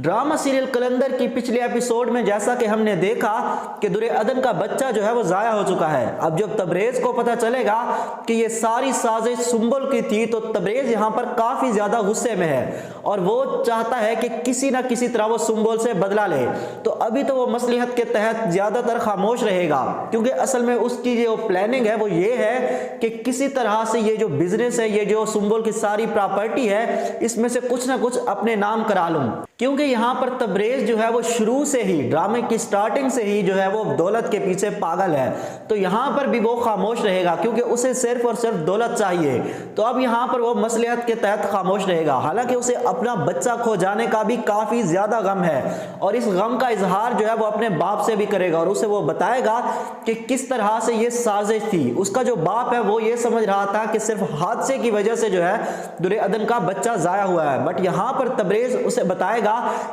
Drama serial कलंदर की पिछले episode में जैसा कि हमने देखा कि दुर्योधन का बच्चा जो है वो जाया हो चुका है। अब जब तबरेज को पता चलेगा कि ये सारी साजिश सुंबुल की थी तो तबरेज यहाँ पर काफी ज्यादा गुस्से में है और वो चाहता है कि किसी ना किसी तरह वो सुंबुल से बदला ले। तो अभी तो वो मसलिहत के तहत ज्यादातर खामोश रहेगा, क्योंकि असल में उसकी जो प्लानिंग है वो ये है कि किसी तरह से ये जो बिजनेस है, ये जो सुंबुल की सारी प्रॉपर्टी है, इसमें से कुछ ना कुछ अपने नाम करा लूं। क्योंकि यहाँ पर तबरेज जो है वो शुरू से ही, ड्रामे की स्टार्टिंग से ही जो है वो दौलत के पीछे पागल है। तो यहाँ पर भी वो खामोश रहेगा क्योंकि उसे सिर्फ और सिर्फ दौलत चाहिए। तो अब यहाँ पर वो मसलिहत के तहत खामोश रहेगा। हालांकि उसे अपना बच्चा खो जाने का भी काफी ज्यादा गम है और इस गम का इजहार जो है वो अपने बाप से भी करेगा और उसे वो बताएगा कि किस तरह से ये साजिश थी। उसका जो बाप है वो ये समझ रहा था कि सिर्फ हादसे की वजह से जो है दुर्योधन का बच्चा जाया हुआ है, बट यहाँ पर तबरेज उसे बताएगा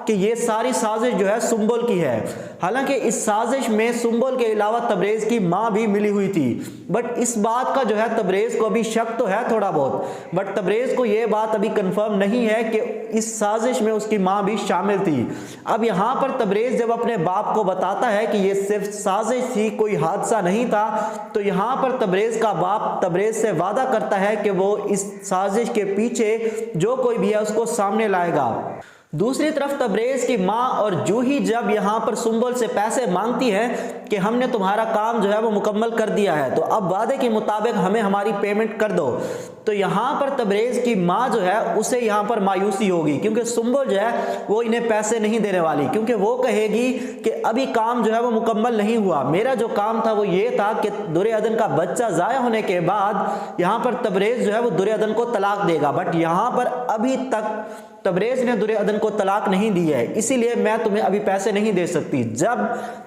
कि ये सारी साजिश जो है सुंबुल की है। हालांकि इस साजिश में सुंबुल के अलावा तबरेज की मां भी मिली हुई थी, बट इस बात का जो है तबरेज को अभी शक तो है थोड़ा बहुत, बट तबरेज को यह बात अभी कंफर्म नहीं है कि इस साजिश में उसकी मां भी शामिल थी। अब यहां पर तबरेज जब अपने बाप को बताता है कि यह सिर्फ साजिश थी, कोई हादसा नहीं था, तो यहां पर तबरेज का बाप तबरेज से वादा करता है कि वो इस साजिश के पीछे जो कोई भी है उसको सामने लाएगा। दूसरी तरफ तबरेज की मां और जूही जब यहां पर सुंबुल से पैसे मांगती है कि हमने तुम्हारा काम जो है वो मुकम्मल कर दिया है, तो अब वादे के मुताबिक हमें हमारी पेमेंट कर दो। तो यहां पर तबरेज की मां जो है उसे यहां पर मायूसी होगी क्योंकि सुंबुल जो है वो इन्हें पैसे नहीं देने वाली, क्योंकि वो कहेगी कि अभी काम जो है वो मुकम्मल नहीं हुआ। मेरा जो काम था वो ये था कि दुर्योधन का बच्चा जाया होने के बाद यहां पर तबरेज जो है वो दुर्योधन को तलाक देगा, बट यहां पर अभी तक तबरेज ने दुर्योधन को तलाक नहीं दी है, इसीलिए मैं तुम्हें अभी पैसे नहीं दे सकती। जब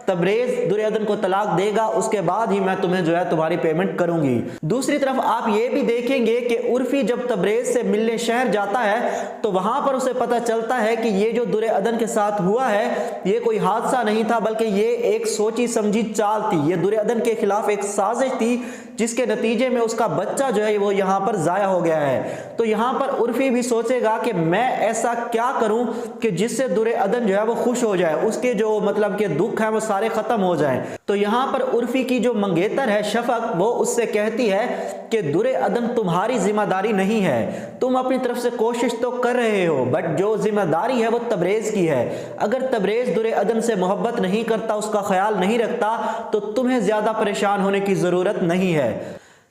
तबरेज दुर्योधन को तलाक देगा उसके बाद ही मैं तुम्हें जो है तुम्हारी पेमेंट करूंगी। दूसरी तरफ आप ये भी देखेंगे कि उर्फी जब तबरेज से मिलने शहर जाता है तो वहां पर उसे पता चलता है कि ये जो दुर्योधन के साथ हुआ है ये कोई हादसा नहीं था, बल्कि ये एक सोची समझी चाल थी। ये दुर्योधन के खिलाफ एक साजिश थी जिसके नतीजे में उसका बच्चा जो है वो यहाँ पर जाया हो गया है। तो यहाँ पर उर्फी भी सोचेगा कि मैं ऐसा क्या करूं कि जिससे दुर्योधन जो है वो खुश हो जाए, उसके जो मतलब के दुख हैं वो सारे खत्म हो जाएं। तो यहाँ पर उर्फी की जो मंगेतर है शफक, वो उससे कहती है कि दुर्योधन तुम्हारी जिम्मेदारी नहीं है, तुम अपनी तरफ से कोशिश तो कर रहे हो, बट जो जिम्मेदारी है वो तबरेज की है। अगर तबरेज दुर्योधन से मोहब्बत नहीं करता, उसका ख्याल नहीं रखता, तो तुम्हें ज्यादा परेशान होने की जरूरत नहीं है।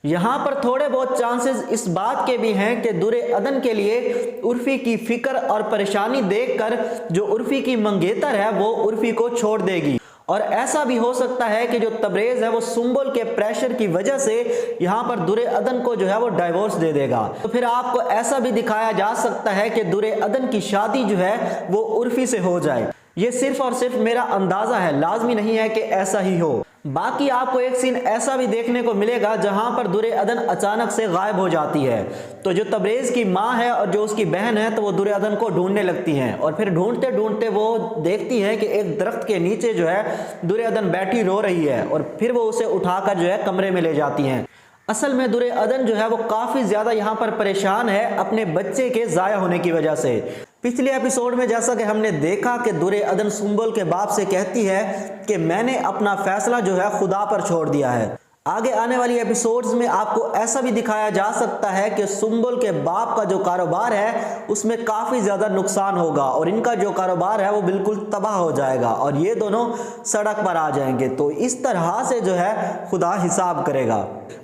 यहां पर थोड़े बहुत चांसेस इस बात के भी हैं कि दुर्योधन के लिए उर्फी की फिक्र और परेशानी देखकर जो उर्फी की मंगेतर है वो उर्फी को छोड़ देगी, और ऐसा भी हो सकता है कि जो तबरेज है वो सुंबुल के प्रेशर की वजह से यहां पर दुर्योधन को जो है वो डाइवोर्स दे देगा। तो फिर आपको ऐसा भी दिखाया जा सकता है कि दुर्योधन की शादी जो है वो उर्फी से हो जाए। ये सिर्फ और सिर्फ मेरा अंदाजा है, लाजमी नहीं है कि ऐसा ही हो। बाकी आपको एक सीन ऐसा भी देखने को मिलेगा जहां पर दुर्योधन अचानक से गायब हो जाती है, तो जो तबरेज की मां है और जो उसकी बहन है तो वो दुर्योधन को ढूंढने लगती हैं, और फिर ढूंढते ढूंढते वो देखती हैं कि एक दरख्त के नीचे जो है दुर्योधन बैठी रो रही है, और फिर वो उसे उठाकर जो है कमरे में ले जाती हैं। असल में दुर्योधन जो है वो काफी ज्यादा यहाँ पर परेशान है अपने बच्चे के जाया होने की वजह से। पिछले एपिसोड में जैसा कि हमने देखा कि दुर्योधन सुंबुल के बाप से कहती है कि मैंने अपना फैसला जो है खुदा पर छोड़ दिया है। आगे आने वाली एपिसोड्स में आपको ऐसा भी दिखाया जा सकता है कि सुंबुल के बाप का जो कारोबार है उसमें काफी ज्यादा नुकसान होगा और इनका जो कारोबार है वो बिल्कुल तबाह हो जाएगा और ये दोनों सड़क पर आ जाएंगे। तो इस तरह से जो है खुदा हिसाब करेगा।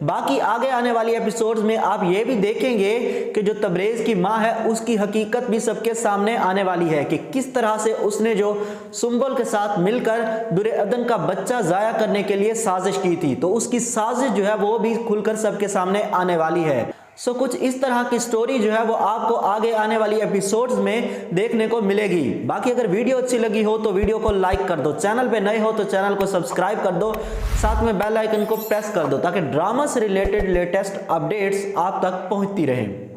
बाकी आगे आने वाली एपिसोड्स में आप ये भी देखेंगे कि जो तबरेज की मां है उसकी हकीकत भी सबके सामने आने वाली है कि किस तरह से उसने जो सुंबुल के साथ मिलकर दुर्योधन का बच्चा जाया करने के लिए साजिश की थी, तो उसकी साजिश जो है वो भी खुलकर सबके सामने आने वाली है। सो कुछ इस तरह की स्टोरी जो है वो आपको आगे आने वाली एपिसोड्स में देखने को मिलेगी। बाकी अगर वीडियो अच्छी लगी हो तो वीडियो को लाइक कर दो, चैनल पे नए हो तो चैनल को सब्सक्राइब कर दो, साथ में बेल आइकन को प्रेस कर दो ताकि ड्रामा से रिलेटेड लेटेस्ट अपडेट्स आप तक पहुंचती रहें।